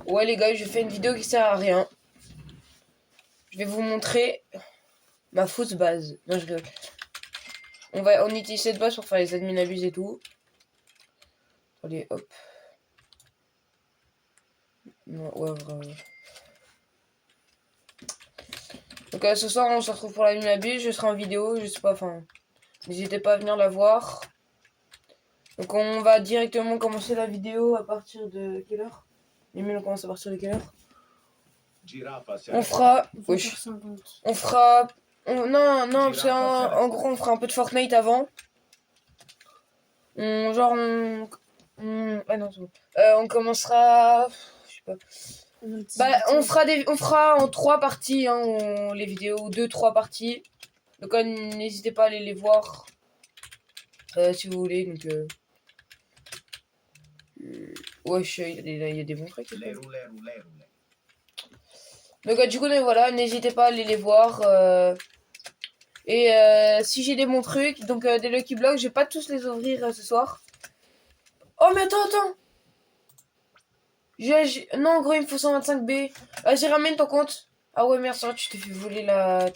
Ouais les gars, je fais une vidéo qui sert à rien. Je vais vous montrer ma fausse base. Non, je rigole. On utilise cette base pour faire les admin abuse et tout. Allez, hop. Non, ouais, vraiment. Donc ce soir, on se retrouve pour l'admin abuse. Je serai en vidéo, je sais pas, enfin... N'hésitez pas à venir la voir. Donc on va directement commencer la vidéo à partir de quelle heure? Emile, on commence à partir de quelle heure? On fera... Oui. On fera... Non, parce qu'en gros, on fera un peu de Fortnite avant. Ah non, c'est bon. On commencera... Je sais pas. Bah, on fera en 3 parties, hein, les vidéos, 2-3 parties. Donc n'hésitez pas à aller les voir. Si vous voulez, donc... wesh, il y a des bons trucs. Donc du coup, voilà, n'hésitez pas à aller les voir. Et si j'ai des bons trucs, donc des Lucky Blocks, je vais pas tous les ouvrir ce soir. Oh mais attends. Non, en gros, il me faut 125B. Vas-y, ramène ton compte. Ah ouais, merde, ça va, tu t'es fait voler la...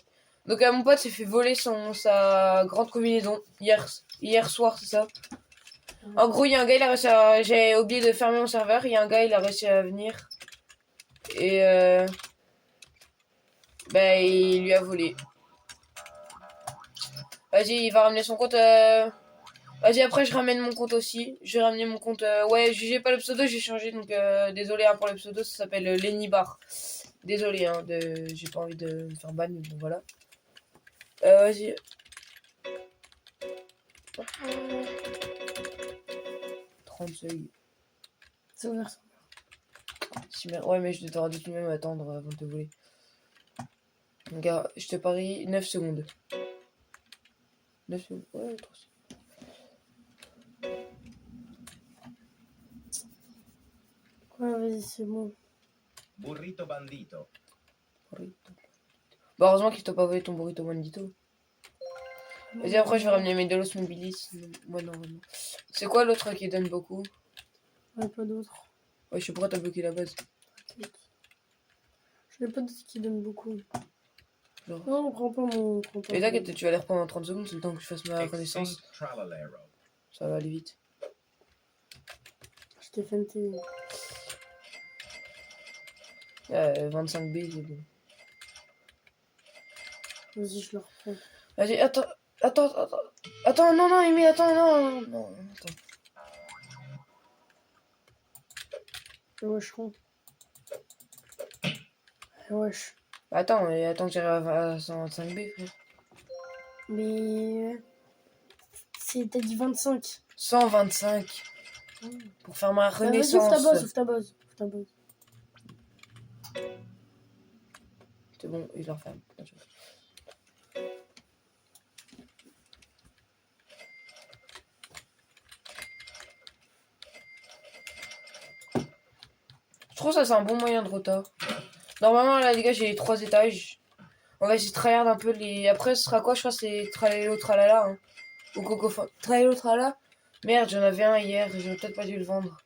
Donc mon pote s'est fait voler sa grande combinaison hier soir, c'est ça. En gros, il y a un gars, il a réussi à... J'ai oublié de fermer mon serveur. Il y a un gars, il a réussi à venir. Et bah, il lui a volé. Vas-y, il va ramener son compte. Vas-y, après, je ramène mon compte aussi. Je vais ramener mon compte. Ouais, j'ai pas le pseudo, j'ai changé. Donc, désolé hein, pour le pseudo, ça s'appelle Lenny Bar. Désolé, hein, j'ai pas envie de me faire ban, mais bon, voilà. Vas-y. 30 seuils. C'est ouvert, ça. Ouais, mais je t'aurais dû tout de même attendre avant de te voler. Regarde, je te parie 9 secondes. 9 secondes. Ouais, 3 secondes. Ouais, vas-y, c'est bon. Burrito bandito. Bah, heureusement qu'il t'a pas volé ton burrito bandito. Vas-y, après, je vais ramener mes Delos Mobilis. Ouais, non, vraiment. C'est quoi l'autre qui donne beaucoup? Ouais, pas d'autres. Ouais, je sais pourquoi t'as bloqué la base. Je n'ai pas d'autres qui donnent beaucoup. Genre. Non, on prend pas mon compte. Et t'inquiète, tu vas les reprendre en 30 secondes, c'est le temps que je fasse ma reconnaissance. Ça va aller vite. Je t'ai feinté. 25B, c'est bon. Vas-y, je le reprends. Vas-y, attends, non, Amy, attends, non, attends. Wesh, con. Wesh. Attends que j'arrive à 125B, frère. Mais... T'as dit 25. 125. Pour faire ma Vas-y, renaissance. ouvre ta base. C'est bon, il leur ferme. Je trouve ça c'est un bon moyen de retard. Normalement là les gars j'ai les 3 étages. On va essayer de tryhard un peu les... Après ce sera quoi? Je crois que c'est Tralelo Tralala hein. Ou Coco Tralelo Tralala. Merde j'en avais un hier, j'aurais peut-être pas dû le vendre.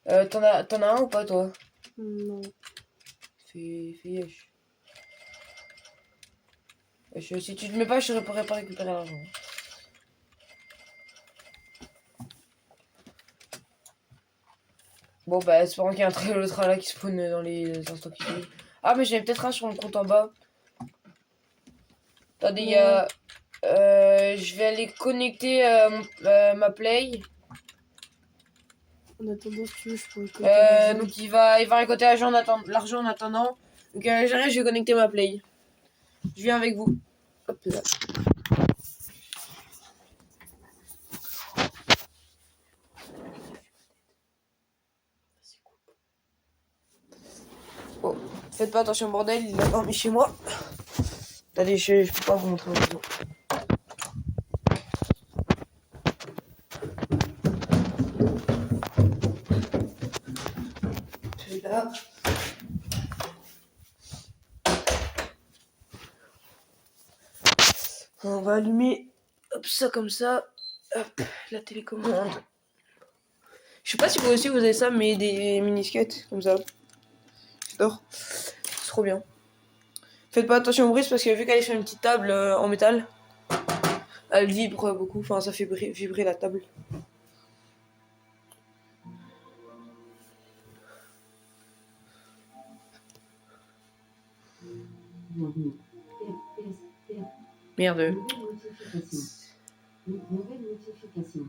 T'en as un ou pas toi? Non. Fais yesh. Si tu te mets pas je pourrais pas récupérer l'argent. Bon bah espérons qu'il y a un Tralelo Tralala qui spawn dans les instants qui suivent. Ah mais j'en ai peut-être un sur mon compte en bas. Attendez, il y a... je vais aller connecter ma play. En attendant, si tu veux, je peux le Donc il va récolter l'argent en attendant. Donc j'arrive, je vais connecter ma play. Je viens avec vous. Hop là. Oh, faites pas attention bordel, il a dormi chez moi. Attendez, je peux pas vous montrer maintenant. Celui-là. On va allumer hop, ça comme ça. Hop, la télécommande. Je sais pas si vous aussi vous avez ça, mais des mini-skates comme ça. J'adore. C'est trop bien. Faites pas attention au bruit parce que vu qu'elle est sur une petite table en métal, elle vibre beaucoup. Enfin, ça fait vibrer la table. Merde. Nouvelle notification.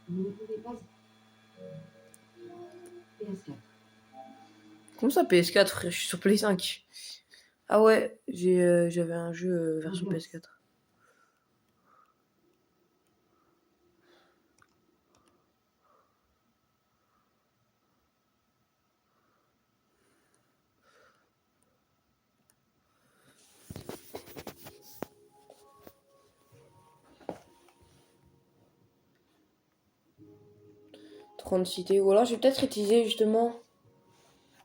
Vous ne pouvez pas. PS4. Comment ça PS4 frère? Je suis sur Play 5. Ah ouais, j'avais un jeu version PS4. Cité. Ou alors je vais peut-être utiliser justement.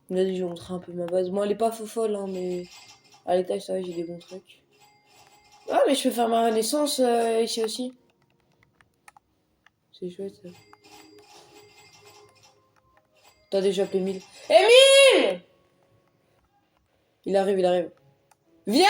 Là, je vais vous montrer un peu ma base. Moi, elle est pas folle, hein, mais à l'étage, ça va, j'ai des bons trucs. Ah, mais je peux faire ma renaissance ici aussi. C'est chouette ça. T'as déjà appelé Emile. Emile! Il arrive, il arrive. Viens!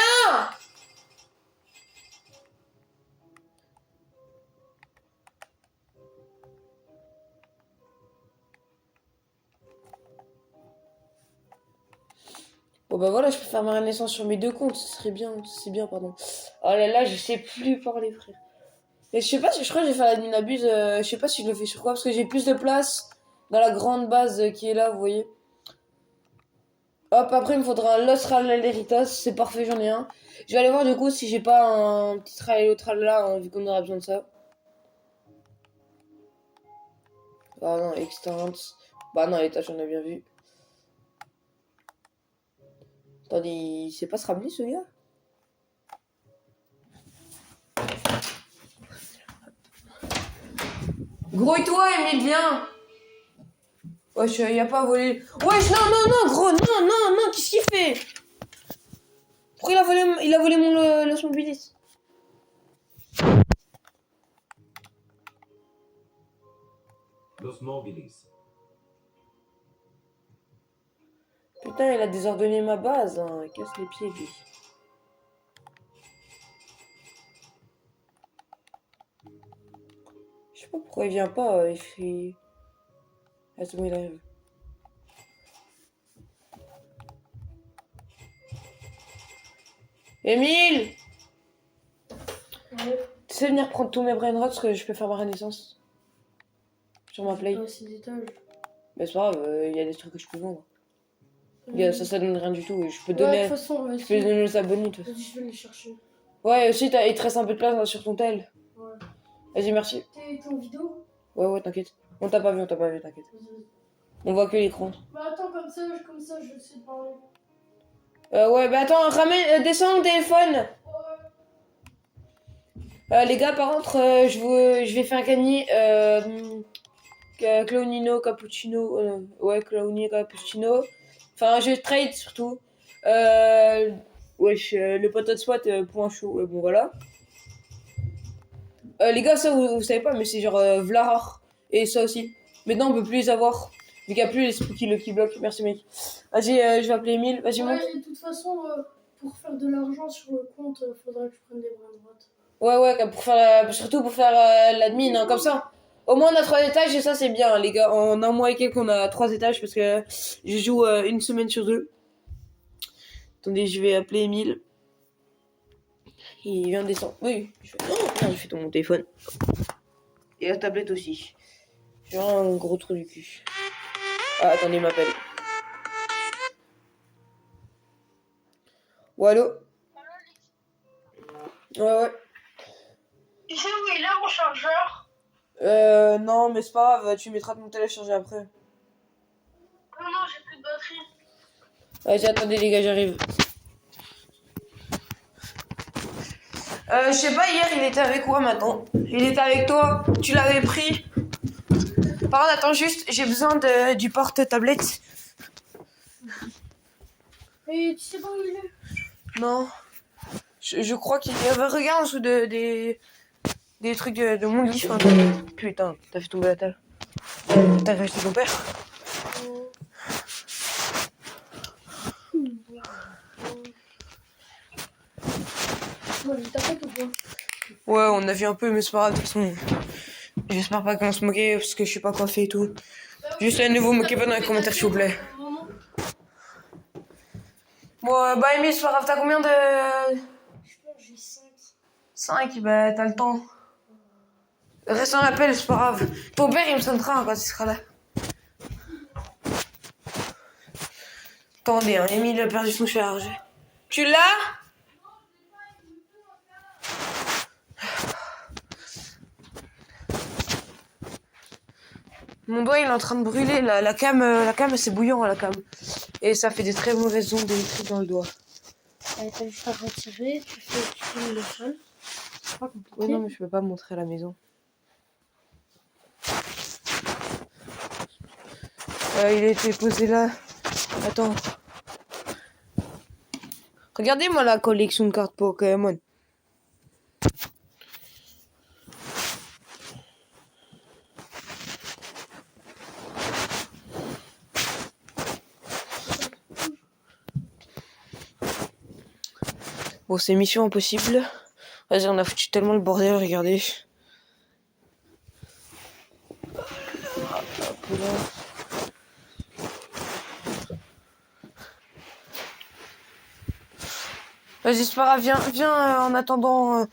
Bon bah voilà, je peux faire ma renaissance sur mes deux comptes, ce serait bien, c'est bien, pardon. Oh là là, je sais plus parler, frère. Et je sais pas si je crois que j'ai fait l'admin abuse, je sais pas si je le fais sur quoi, parce que j'ai plus de place dans la grande base qui est là, vous voyez. Hop, après il me faudra un Los Raleritas, c'est parfait, j'en ai un. Je vais aller voir du coup si j'ai pas un petit tralala là, hein, vu qu'on aura besoin de ça. Ah non, extend. Bah non, les tâches on a bien vu. Attendez, il sait pas se ramener ce gars? Grouille-toi, Emile, viens! Wesh, y a pas à voler. Wesh, non, gros, non, qu'est-ce qu'il fait? Pourquoi il a volé mon Los Mobilis? Los Mobilis. Putain, il a désordonné ma base, hein. Il casse les pieds, lui. Je sais pas pourquoi il vient pas, il fait... Ah, c'est bon, il arrive. Emile! Ouais. Tu sais venir prendre tous mes brain rots parce que je peux faire ma renaissance sur ma play. C'est d'étage. Mais c'est pas grave, il y a des trucs que je peux vendre. Ça donne rien du tout. Et je peux Ouais, de donner, toute façon, je peux donner aux abonnés. Tout. vas-y, je vais les chercher. Ouais, aussi, il te reste un peu de place sur ton tel. Ouais. Vas-y, merci. T'es en vidéo? Ouais, t'inquiète. On t'a pas vu, t'inquiète. Vas-y. On voit que l'écran. Bah attends, comme ça, je sais parler. Ouais, bah attends, descends le téléphone. Les gars, par contre, je vais faire gagner Clownino Cappuccino. Ouais, Clownino Cappuccino. Enfin, je trade surtout. Wesh, le pote hotspot point chaud. Bon, voilà. Les gars, ça, vous savez pas, mais c'est genre Vlarar. Et ça aussi. Maintenant, on peut plus les avoir. Vu qu'il n'y a plus l'esprit qui bloque. Merci, mec. Vas-y, je vais appeler Emile. Vas-y, monte. Ouais, et de toute façon, pour faire de l'argent sur le compte, faudra que je prenne des bras de droite. Ouais, pour faire, surtout pour faire l'admin, hein, comme ça. Au moins, on a 3 étages et ça, c'est bien, les gars. En un mois et quelques, on a 3 étages parce que je joue une semaine sur 2. Attendez, je vais appeler Emile. Il vient de descendre. Oui, j'ai fait ton téléphone. Et la tablette aussi. J'ai un gros trou du cul. Ah, attendez, il m'appelle. Ouais, allô? Ouais. Tu sais où il est mon chargeur? Non, mais c'est pas grave, tu mettras ton télécharger après. Non, j'ai plus de batterie. Vas-y, attendez, les gars, j'arrive. Je sais pas, hier, il était avec quoi maintenant? Il était avec toi, tu l'avais pris. Par contre, attends juste, j'ai besoin du porte-tablette. Et tu sais pas où il est? Non. Je crois qu'il y avait regarde en dessous des trucs de mon lit. Putain, t'as fait tomber la table. T'as racheté ton père? Ouais, t'as fait ou quoi? Ouais, on a vu un peu, mais c'est pas grave, de toute façon. J'espère pas qu'on va se moquer parce que je suis pas coiffé et tout. Juste à nouveau, moquez pas dans les commentaires, s'il vous plaît. Bon, bah, Amy, c'est pas grave, t'as combien de. Je pense que j'ai 5. 5, bah, t'as le temps. Reste en appel, c'est pas grave. Ton père, il me sonnera quand il sera là. Attendez, hein, Emile a perdu son charge. Tu l'as? Mon doigt il est en train de brûler, la cam c'est bouillant la cam. Et ça fait des très mauvaises ondes électriques dans le doigt. T'as juste à retirer, tu fais le sol. C'est pas compliqué. Oui non mais je peux pas montrer à la maison. Il a été posé là. Attends. Regardez-moi la collection de cartes Pokémon. Bon, c'est mission impossible. Vas-y, on a foutu tellement le bordel, regardez. Vas-y, c'est pas grave, viens en attendant.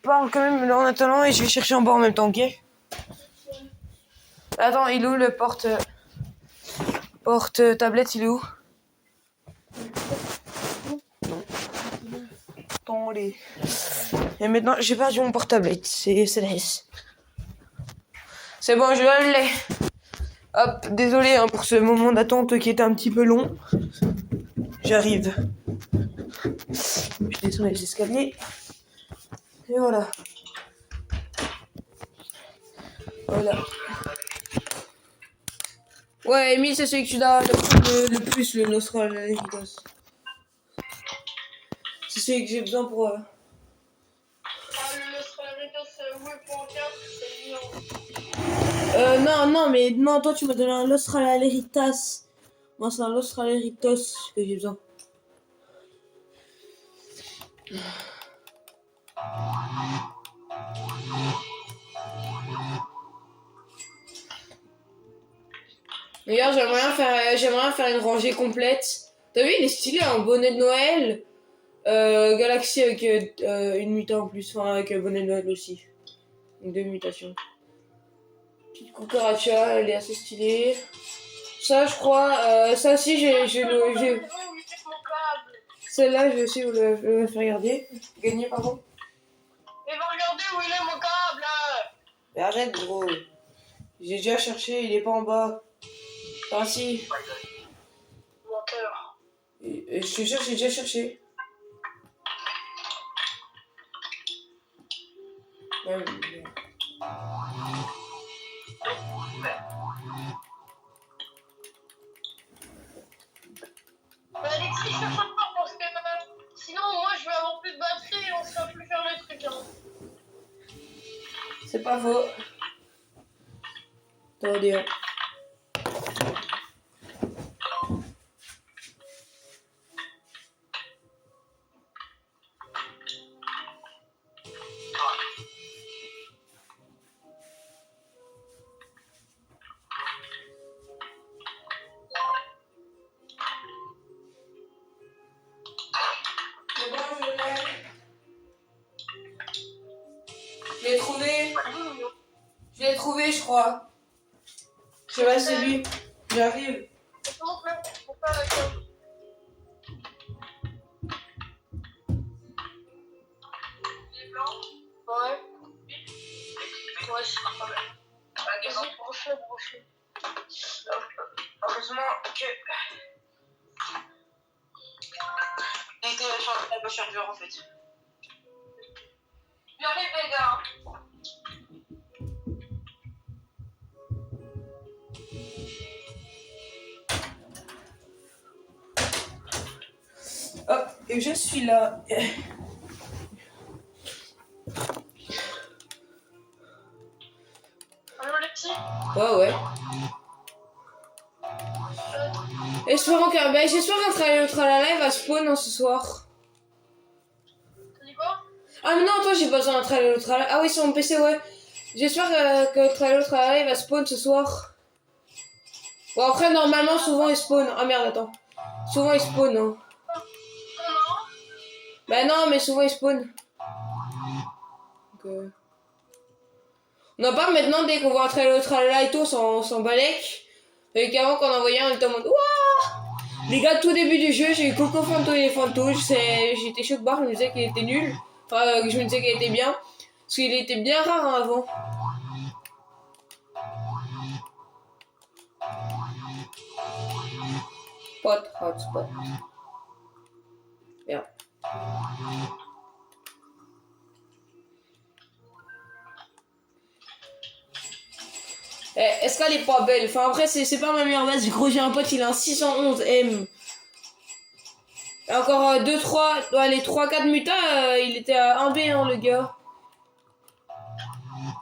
Parle quand même en attendant et je vais chercher en bas en même temps, ok? Attends, il est où le porte tablette, il est où? Non. Attendez. Et maintenant, j'ai perdu mon porte-tablette. C'est la S. C'est bon, je l'ai. Hop, désolé hein, pour ce moment d'attente qui était un petit peu long. J'arrive. Je descends les escaliers. Et voilà. Voilà. Ouais, Emile, c'est celui que tu dois le plus, le Nostraleritos. C'est celui que j'ai besoin pour... Ah, le Nostraleritos, ouais, pour 4, c'est mignon. Non, mais non, toi tu m'as donné un Nostraleritas. Moi, c'est un Nostraleritos que j'ai besoin. D'ailleurs, j'aimerais faire une rangée complète. T'as vu, il est stylé, un bonnet de Noël. Galaxy avec une mutation en plus, enfin avec un bonnet de Noël aussi. Donc 2 mutations. Petite cucaracha, elle est assez stylée. Ça, je crois, ça aussi, j'ai celle-là, je vais aussi vous le faire regarder. Gagner, pardon. Mais va regarder où il est mon câble là. Mais arrête, gros. J'ai déjà cherché, il est pas en bas. Enfin, si. Menteur. Et je te jure, j'ai déjà cherché. Ouais, mais... Alexis, cherche encore parce que sinon moi je vais avoir plus de batterie et on sera plus faire le truc. Hein. C'est pas faux. Attendez, hein. C'est bon, je l'ai. Je l'ai trouvé. Je l'ai trouvé, je crois. Je sais pas, c'est lui. J'arrive. Ouais. Ouais, c'est pas mal. Vas-y, brochez. Heureusement que... Il était sur le chargeur en fait. J'arrive les gars. Hop, et je suis là. Allô Alexis. Ouais. Espérons que... Bah, j'espère qu'un tralala va spawn ce soir. T'as dit quoi? Ah mais non, toi j'ai pas besoin d'un tralala. Ah oui, sur mon PC, ouais. J'espère que tralala va spawn ce soir. Bon, après, normalement, souvent il spawn. Ah merde, attends. Souvent il spawn, hein. Comment? Bah non, mais souvent il spawn. Donc, on n'a pas maintenant, dès qu'on voit un tralala et tout, on s'en balèque. Et qu'avant, quand on en voyait un, on était en mode Wouah. Les gars, tout début du jeu, j'ai eu Coco Fanto et Fantouche. J'étais chaud de barre, je me disais qu'il était nul. Enfin, je me disais qu'il était bien. Parce qu'il était bien rare hein, avant. Hotspot. Merde. Est-ce qu'elle est pas belle? Enfin, après, c'est pas ma meilleure base. Du coup, j'ai un pote, il a un 611 M. Et encore 3-4 mutas, il était à 1B, hein, le gars.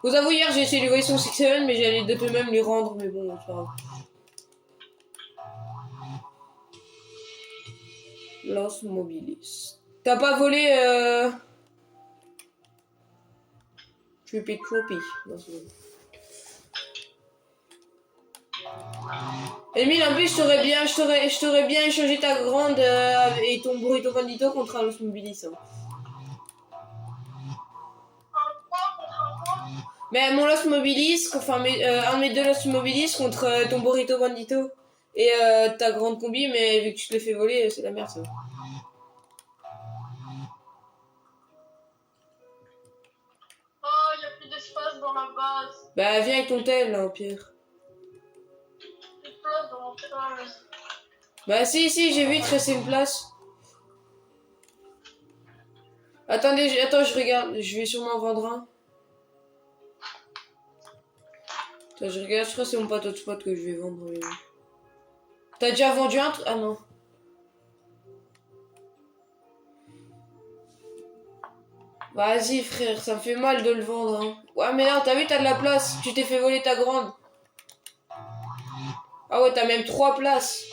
Vous avouez, hier, j'ai essayé de jouer son 6-7, mais j'allais de tout même les rendre, mais bon, c'est pas grave. Los Mobilis. T'as pas volé, Trippy Troopy dans ce jeu. Emile, en plus, je t'aurais bien échangé ta grande et ton burrito bandito contre un Los Mobilis. Hein. Mais mon Los Mobilis, enfin, un de mes deux Los Mobilis contre ton burrito bandito et ta grande combi, mais vu que tu te l'as fait voler, c'est la merde ça. Oh, il y a plus d'espace dans la base. Bah, viens avec ton tel, là, au pire. Plus de place dans mon pétage. Bah, si, j'ai vu te rester une place. Attendez, attends, je regarde, je vais sûrement en vendre un. Attends, je regarde, je crois que c'est mon pote hotspot que je vais vendre. T'as déjà vendu un truc? Ah non. Vas-y frère, ça me fait mal de le vendre. Hein. Ouais mais non, t'as vu, t'as de la place. Tu t'es fait voler ta grande. Ah ouais, t'as même 3 places.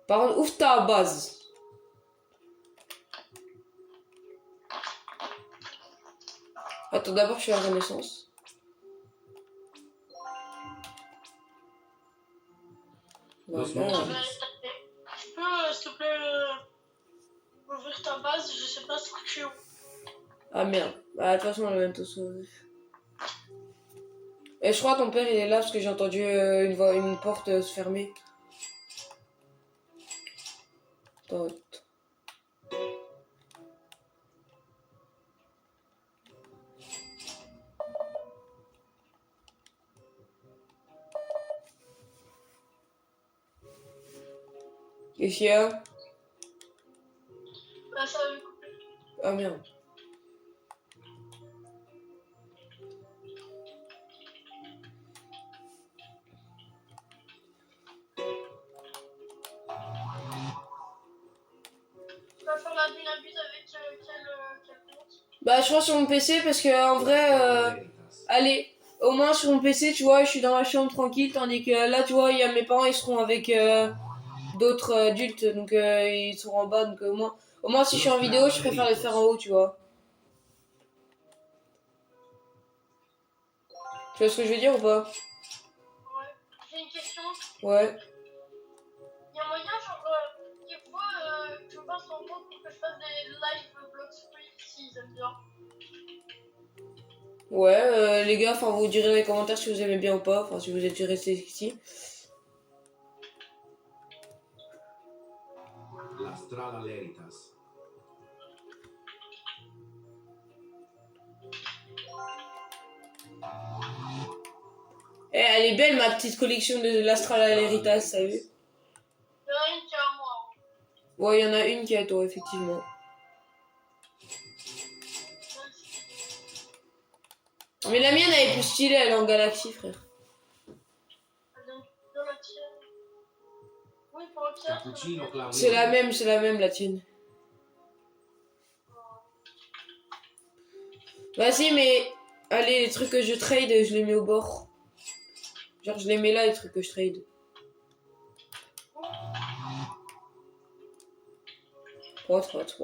Par contre, ouvre ta base. Attends, d'abord je fais la renaissance. Los Voilà. Mobilis. Tu peux, s'il te plaît, ouvrir ta base, je sais pas ce que tu es. Ah merde. Bah, de toute façon, on va bientôt sauver. Et je crois que ton père il est là parce que j'ai entendu une porte se fermer. Attends. Qu'est-ce qu'il y a? Bah, ça va me couper. Ah merde. Tu vas faire la dynamite avec quel compte? Bah, je crois sur mon PC parce que en vrai, allez, au moins sur mon PC, tu vois, je suis dans ma chambre tranquille, tandis que là, tu vois, il y a mes parents, ils seront avec d'autres adultes, donc ils seront en bas, donc au moins si je suis en vidéo, je préfère les faire en haut, tu vois. Tu vois ce que je veux dire ou pas? Ouais. J'ai une question. Ouais. Il y a moyen, genre, des fois, tu me passes ton compte pour que je fasse des live Bloxfree s'ils aiment bien. Ouais, les gars, enfin, vous direz dans les commentaires si vous aimez bien ou pas, enfin, si vous êtes restés ici. L'Astral Aleritas. Eh, elle est belle, ma petite collection de l'Astral Aleritas, t'as vu? Il y en a une qui est à moi. Ouais, il y en a une qui est à toi, effectivement. Mais la mienne, elle est plus stylée, elle est en galaxie, frère. Dans la tienne. Oui, pour la tienne. Cappuccino Claudio. C'est la même, la tienne. Vas-y, mais Allez, les trucs que je trade, je les mets au bord. Genre, je les mets là, les trucs que je trade. What. Hotspot.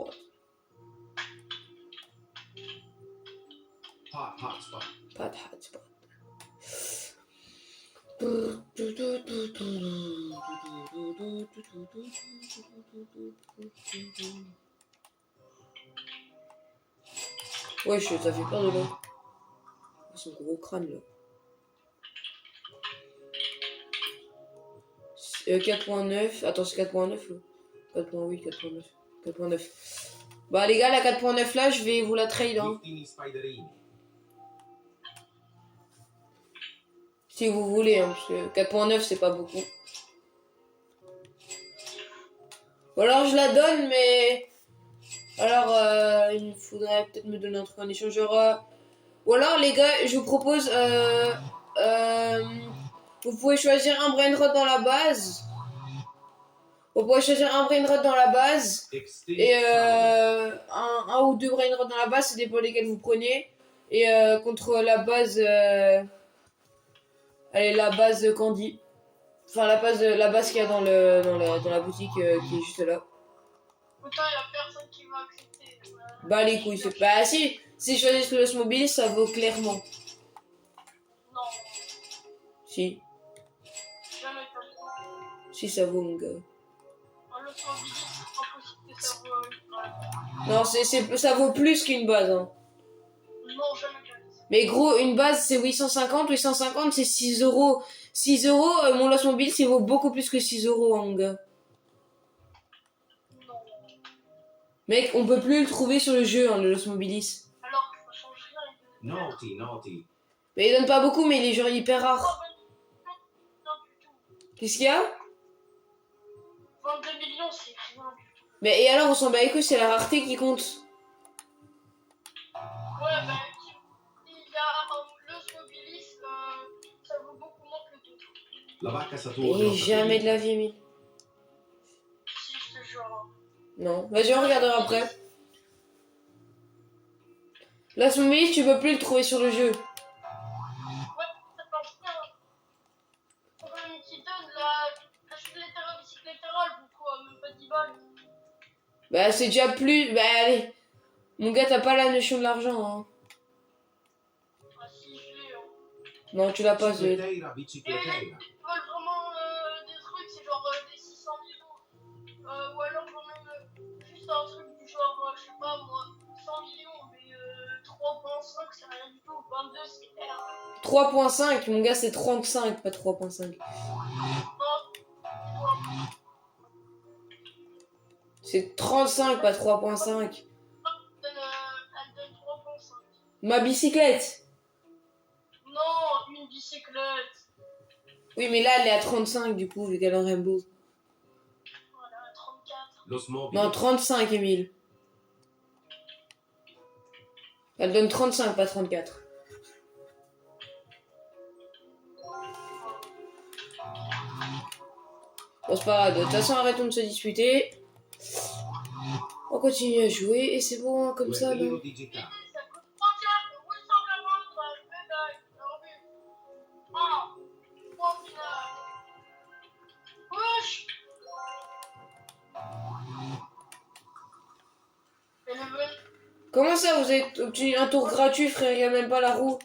Pas de hotspot. Ouais, ça fait peur de là. Son gros crâne là. 4.9. Attends, c'est 4.9 là. 4.8, 4.9. 4.9. Bah les gars, la 4.9 là, je vais vous la trade hein. Giftini Spiderini. Si vous voulez, hein, parce que 4.9 c'est pas beaucoup. Ou alors je la donne, mais... Alors, il faudrait peut-être me donner un truc en échange. Ou alors les gars, je vous propose... vous pouvez choisir un brainrot dans la base. Vous pouvez choisir un brainrot dans la base. Extinct Et Salad. un ou deux brainrots dans la base, ça dépend lesquels vous prenez. Et contre la base... allez, la base Candy. Enfin, la base qu'il y a dans la boutique qui est juste là. Putain, y'a personne qui va accepter. Bah, les couilles, c'est pas. Si je choisis le Osmobile, ça vaut clairement. Non, Si, jamais pas. si ça vaut, mon gars. Le Swabili, c'est pas possible que ça vaut une base. Non, ça vaut plus qu'une base. Hein. Non, jamais pas. Mais gros, une base c'est 850. 850 c'est 6 euros. 6 euros, mon Osmobile, c'est vaut beaucoup plus que 6 euros, hein, mon gars. Non. Mec, on peut plus le trouver sur le jeu, hein, le Los Mobilis. Alors, ça change rien. Naughty. Mais il donne pas beaucoup, mais il est genre hyper rare. Non, du tout. Qu'est-ce qu'il y a? 22 millions, c'est rien du tout. Mais et alors, on s'en bat les couilles, c'est la rareté qui compte. Ouais, bah, il y a le Swabilis, ça vaut beaucoup moins que d'autres. La vacca Saturno. Et jamais de la vie, Emile. Si, je te jure. Non, vas-y, on regardera après. Là, ce Mobilis, tu peux plus le trouver sur le jeu. Ouais, ça change rien. Pour une qui donne la bicyclette vaut quoi, même pas 10 balles. Bah, c'est déjà plus. Bah, allez. Mon gars, t'as pas la notion de l'argent, hein. Ah, si, je l'ai. Hein. Non, tu l'as pas, Bicicleteira, Et bicicleteira. ils veulent vraiment des trucs, c'est genre des 600 millions. Ou alors, quand même, juste un truc du genre, je sais pas moi, 100 millions, mais 3,5, c'est rien du tout. 22, c'est R. 3.5, mon gars, c'est 35, pas 3.5. C'est 35, pas 3.5. Elle donne 3,5. Ma bicyclette. Non, une bicyclette. Oui, mais là, elle est à 35, du coup, vu qu'elle a un rainbow. Voilà, 34. Los Mobili. Non, 35, Emile. Elle donne 35, pas 34. Bon, c'est pas grave. De toute façon, arrêtons de se disputer. On continue à jouer et c'est bon, hein, comme ça, Guerrero non? digitale. Ça coûte 34, 840 médailles. Non, mais. Ah, point final. Wesh. Et le bon. Comment ça, vous avez obtenu un tour gratuit, frère? Il y a même pas la roue.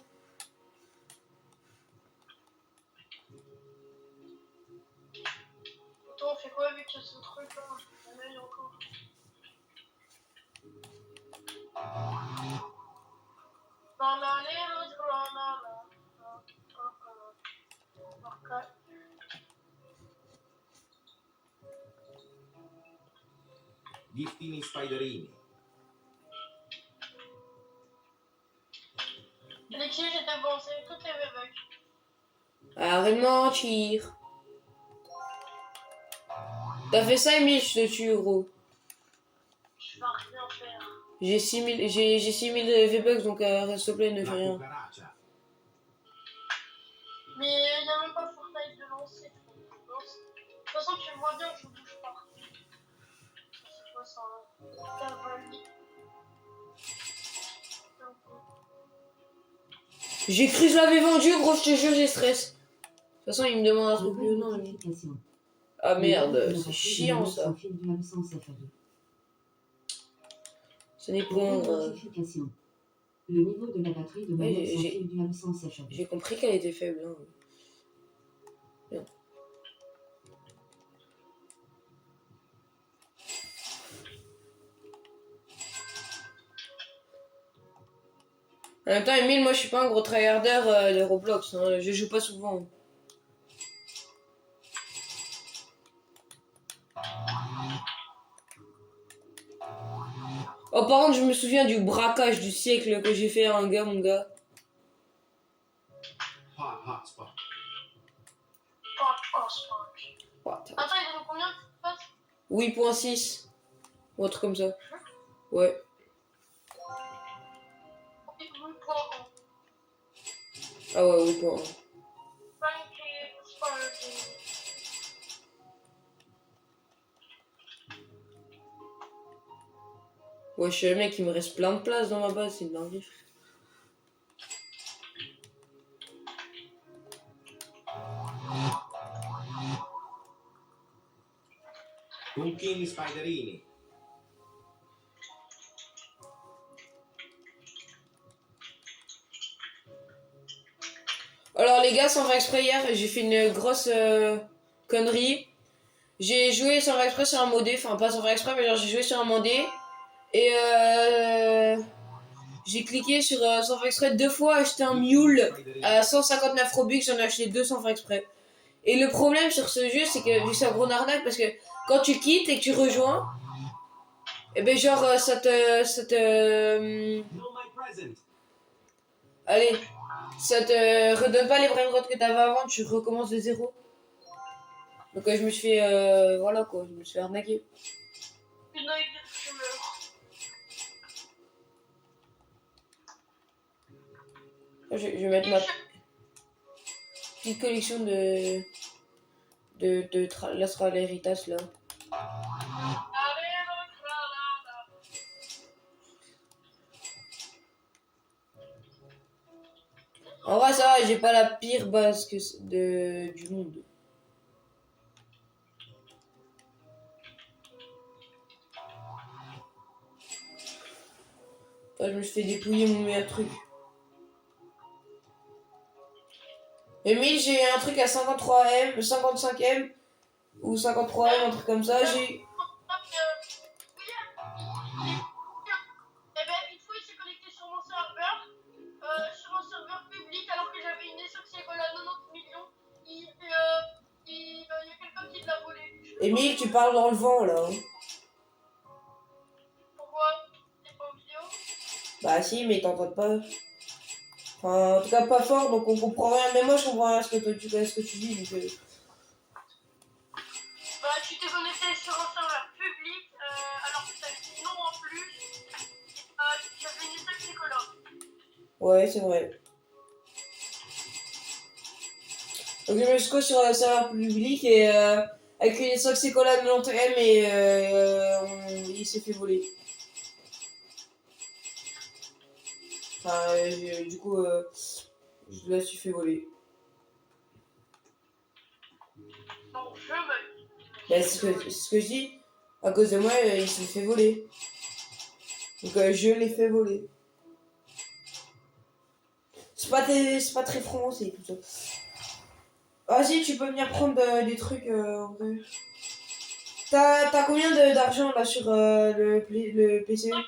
Attends, on fait quoi avec ce truc là? On a eu encore. Giftini Spiderini. Alexis, j'étais avancé toutes les évêques. Arrête de mentir. T'as fait ça, Emile, je te tue, gros. Je vais rien faire. J'ai 6000 V-Bucks, donc s'il te plaît, ne fais La rien. cucaracha. Mais il n'y a même pas Fortnite de lancer. De toute façon, tu vois bien que je bouge pas. C'est quoi ça? Cavalier. J'ai cru que je l'avais vendu, gros, je te jure, j'ai stress. De toute façon, il me demande un truc plus non. Notification. Ah Le niveau merde, de c'est batterie de chiant l'alerte ça. sans fil du absence FAD. Ce n'est point grave. Notification. Le niveau de la batterie de Ouais, l'alerte sans j'ai- fil du absence FAD. J'ai compris qu'elle était faible. Hein. Bien. En même temps, Emile, moi je suis pas un gros tryharder de Roblox. Hein. Je joue pas souvent. Oh, par contre, je me souviens du braquage du siècle que j'ai fait à un gars, mon gars. Hotspot. What? Attends, il donne combien de potes? 8.6. Ou un truc comme ça. Ouais. Ah ouais, 8.1. Ouais, je suis le mec, il me reste plein de place dans ma base, c'est une dinguerie. Pumpkini Spiderini. Alors les gars, sans faire exprès, hier, j'ai fait une grosse connerie. J'ai joué sans faire exprès sur un modé, enfin pas sans faire exprès, mais genre j'ai joué sur un modé. Et j'ai cliqué sur sans faire exprès 2 fois acheter un mule à 159 Robux, j'en ai acheté 2 sans faire exprès. Et le problème sur ce jeu, c'est que vu que c'est un gros arnaque, parce que quand tu quittes et que tu rejoins, et ben genre ça te allez, ça te redonne pas les brainrots que t'avais avant, tu recommences de zéro. Donc je me suis fait voilà quoi, je me suis fait arnaquer. Je vais mettre ma petite collection de Las Valeritas là. En vrai ça va, j'ai pas la pire base du monde. Enfin, je me suis fait dépouiller mon meilleur truc. Emile, j'ai un truc à 53M, 55M ou 53M, un truc comme ça. J'ai. Eh ben, une fois, il s'est connecté sur mon serveur public, alors que j'avais une Essox égale à 90 millions. Il y a quelqu'un qui l'a volé. Emile, tu parles dans le vent là. Hein. Pourquoi? T'es pas en vidéo? Bah si, mais t'entends pas. Enfin, en tout cas pas fort, donc on comprend rien. Mais moi je comprends rien ce que tu dis. Donc, Bah, tu t'es connecté sur un serveur public, alors que t'as dit non en plus. J'avais une Essox égale. ouais, c'est vrai. Donc je me suis sur un serveur public et avec une Soxicola de 90M et il s'est fait voler. Enfin, du coup, je me suis fait voler. Non, je me. Bah, c'est ce que je dis. À cause de moi, il s'est fait voler. Donc je l'ai fait voler. C'est pas très français tout ça. Vas-y, tu peux venir prendre des trucs en vrai. T'as combien d'argent là sur le PC? 145.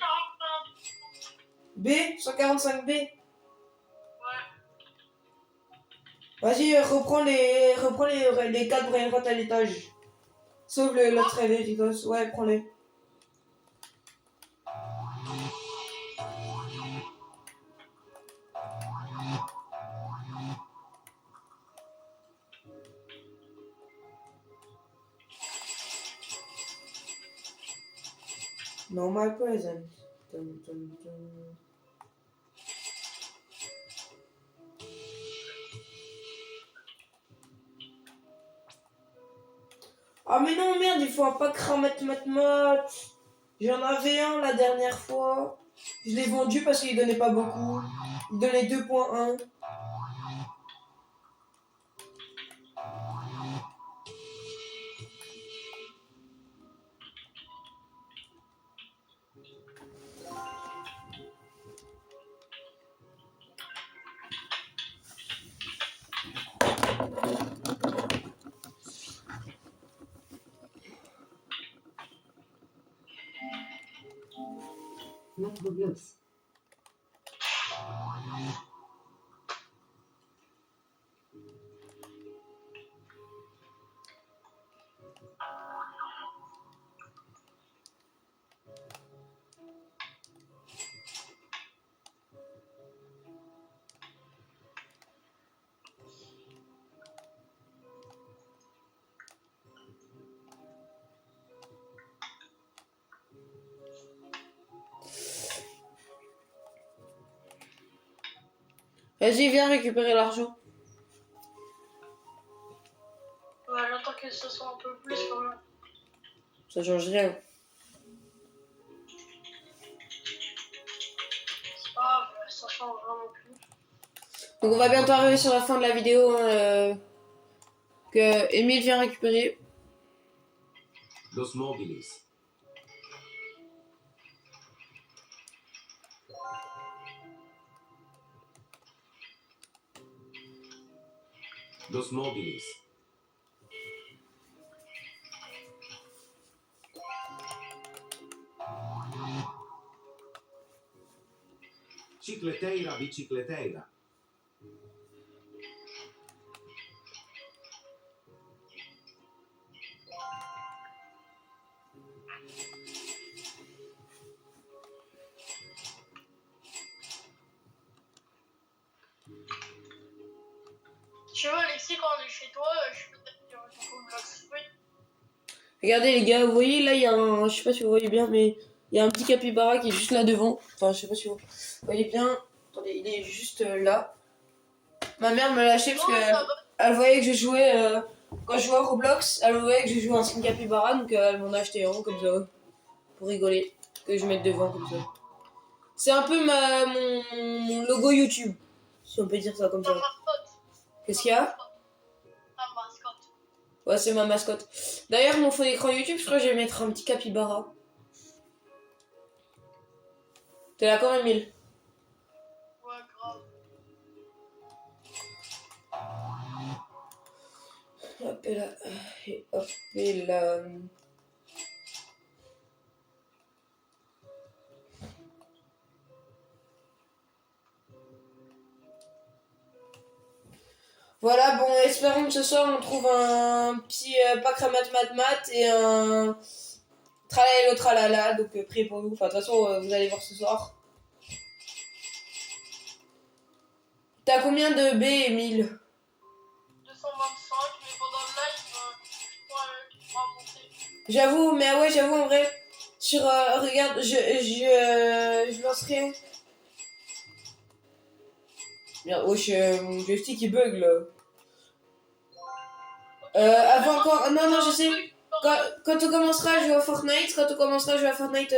B 145 B. Ouais. Vas-y, reprends les 4 brainrots à l'étage. Sauf l'autre Veritas. Ouais, prends-les. Normal present. Dun, dun, dun. Ah mais non, merde, il faut un pack ramat mat. J'en avais un la dernière fois. Je l'ai vendu parce qu'il donnait pas beaucoup. Il donnait 2,1. Not Roblox. Vas-y, viens récupérer l'argent. Ouais, j'attends que ce soit un peu plus quand même. Ça change rien. C'est pas grave, ça change vraiment plus. Donc on va bientôt arriver sur la fin de la vidéo hein, que Emile vient récupérer. Los Mobilis. Los Mobilis. Cicleteira, bicicleteira. Tu vois, Alexis, quand on est chez toi, je peux peut-être dire du Roblox. Oui. Regardez les gars, vous voyez là il y a un, je sais pas si vous voyez bien, mais il y a un petit capybara qui est juste là devant. Enfin je sais pas si vous voyez bien. Attendez, il est juste là. Ma mère me l'a lâché parce Non, que ça va. elle voyait que je jouais quand je jouais à Roblox, elle voyait que je jouais un skin capybara, donc elle m'en a acheté un comme ça pour rigoler, que je mette devant comme ça. C'est un peu mon logo YouTube, si on peut dire ça comme Ta ça. mascotte. Qu'est-ce qu'il y a? Ta mascotte. Ouais, c'est ma mascotte. D'ailleurs, mon fond d'écran YouTube, je crois que je vais mettre un petit capybara. T'es d'accord, Emile? Ouais, grave. Hop et là. Et hop et là. Voilà, bon, espérons que ce soir on trouve un petit pack ramat mat et un tralala tralala, donc priez pour nous. Enfin, de toute façon, vous allez voir ce soir. T'as combien de B, Emile? 225, mais pendant le live, je crois qu'il pourra monter. J'avoue, mais ouais, j'avoue, en vrai, sur, regarde, je lancerai... Merde, wesh, mon joystick il bug là. Avant quand... Non, non, je sais. Quand on commencera à jouer à Fortnite,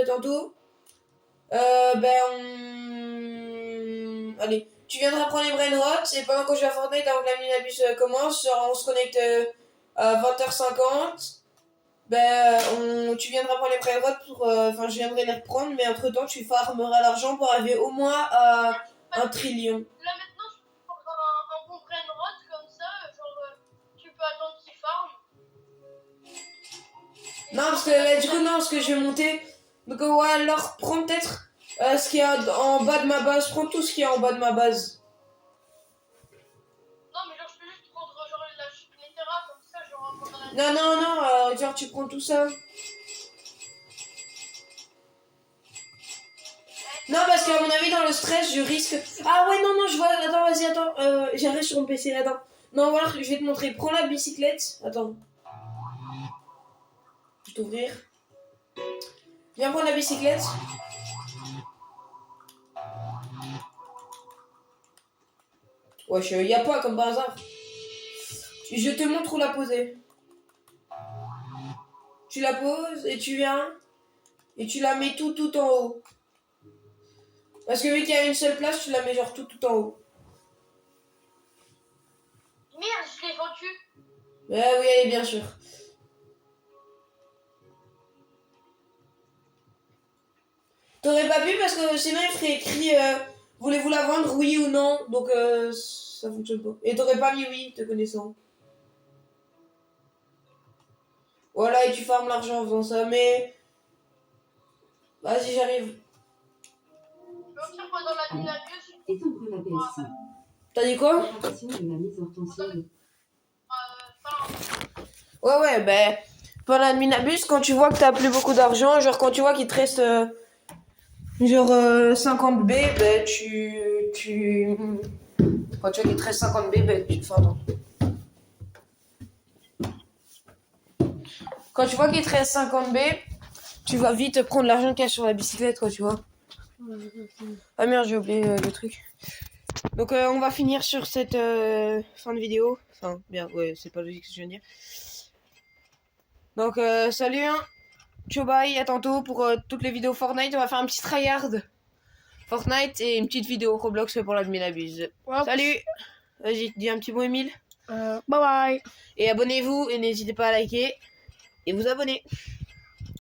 tantôt, ben on... Allez, tu viendras prendre les brainrots et pendant que je joue à Fortnite, avant que la minabus commence, genre, on se connecte à 20h50. Ben, tu viendras prendre les brainrots pour... Enfin, je viendrai les reprendre, mais entre-temps, tu farmeras l'argent pour arriver au moins à 1 trillion. Là maintenant, je peux prendre un bon brain rot comme ça, genre tu peux attendre qu'il farm. Non, parce que là, du coup, non, parce que je vais monter. Donc, ouais, alors, prends peut-être ce qu'il y a en bas de ma base. Prends tout ce qu'il y a en bas de ma base. Non, mais genre je peux juste prendre genre les terras comme ça, genre pendant la Non, non, non, genre, tu prends tout ça. Non, parce qu'à mon avis, dans le stress, je risque... Ah ouais, non, non, je vois... Attends, vas-y, attends. J'arrive sur mon PC, là-dedans. Non, voilà, je vais te montrer. Prends la bicyclette. Attends. Je vais t'ouvrir. Viens prendre la bicyclette. Wesh, y a pas comme par hasard. Je te montre où la poser. Tu la poses et tu viens. Et tu la mets tout en haut. Parce que vu qu'il y a une seule place, tu la mets genre tout en haut. Merde, je l'ai vendu. Oui, bien sûr. T'aurais pas pu parce que sinon il ferait écrit voulez-vous la vendre, oui ou non. Donc ça fonctionne pas. Et t'aurais pas mis oui, te connaissant. Voilà, et tu farmes l'argent en faisant ça, mais... Vas-y, j'arrive. Je tire pas dans la nuit à Dieu. Éteindre la PS. T'as dit quoi? Préparation de la mise hortensienne. Ouais, ben... Pendant la minabus, quand tu vois que t'as plus beaucoup d'argent, genre quand tu vois qu'il te reste... 50 B, ben Quand tu vois qu'il te reste 50 B, ben tu te fais attendre. Quand tu vois qu'il te reste 50 B, tu vas vite prendre l'argent qu'il y a sur la bicyclette, quoi, tu vois. Ah merde, j'ai oublié le truc. Donc on va finir sur cette fin de vidéo. Enfin, bien, ouais, c'est pas logique ce que je viens de dire. Donc salut, hein. Ciao, bye, à tantôt pour toutes les vidéos Fortnite. On va faire un petit tryhard Fortnite et une petite vidéo Roblox pour l'admin abuse. Ouais. Salut. Vas-y, dis un petit mot, Emile. Bye bye. Et abonnez-vous et n'hésitez pas à liker et vous abonner.